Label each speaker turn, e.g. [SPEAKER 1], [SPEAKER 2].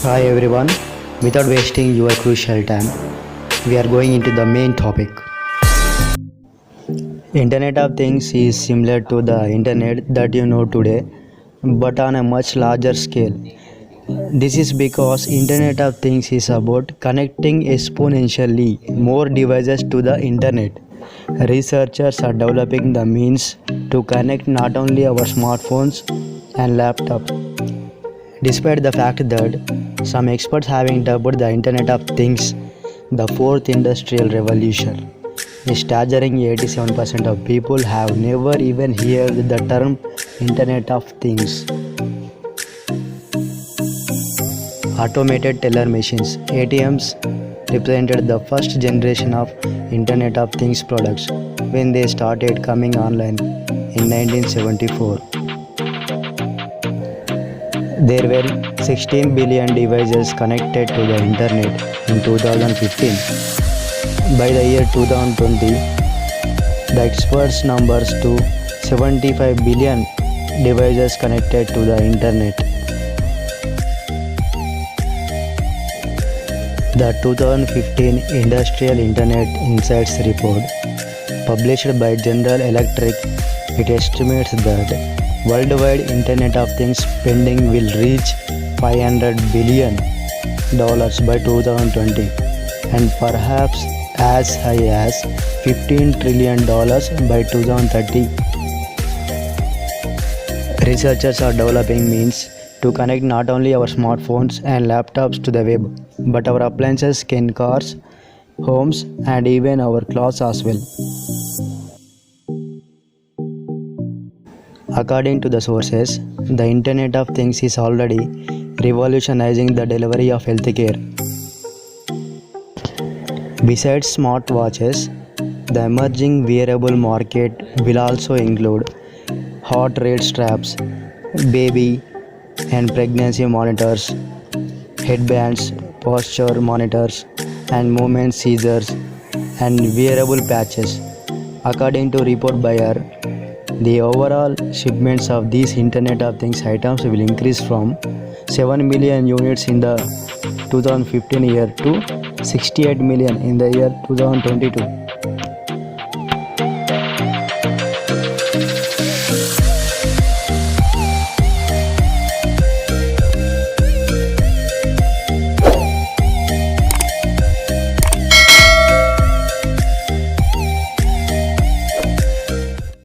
[SPEAKER 1] Hi everyone, without wasting your crucial time, we are going into the main topic. Internet of Things is similar to the internet that you know today, but on a much larger scale. This is because Internet of Things is about connecting exponentially more devices to the internet. Researchers are developing the means to connect not only our smartphones and laptops. Despite the fact that some experts having dubbed the Internet of Things the fourth industrial revolution, a staggering 87% of people have never even heard the term Internet of Things. Automated teller machines (ATMs) represented the first generation of Internet of Things products when they started coming online in 1974. There were 16 billion devices connected to the internet in 2015. By the year 2020, the experts numbers to 75 billion devices connected to the internet. The 2015 Industrial Internet Insights report, published by General Electric, it estimates that worldwide Internet of Things spending will reach $500 billion by 2020 and perhaps as high as $15 trillion by 2030. Researchers are developing means to connect not only our smartphones and laptops to the web, but our appliances, cars, homes, and even our clothes as well. According to the sources, the Internet of Things is already revolutionizing the delivery of healthcare. Besides smartwatches, the emerging wearable market will also include heart rate straps, baby and pregnancy monitors, headbands, posture monitors, and movement sensors, and wearable patches. According to report by the overall shipments of these Internet of Things items will increase from 7 million units in the 2015 year to 68 million in the year 2022.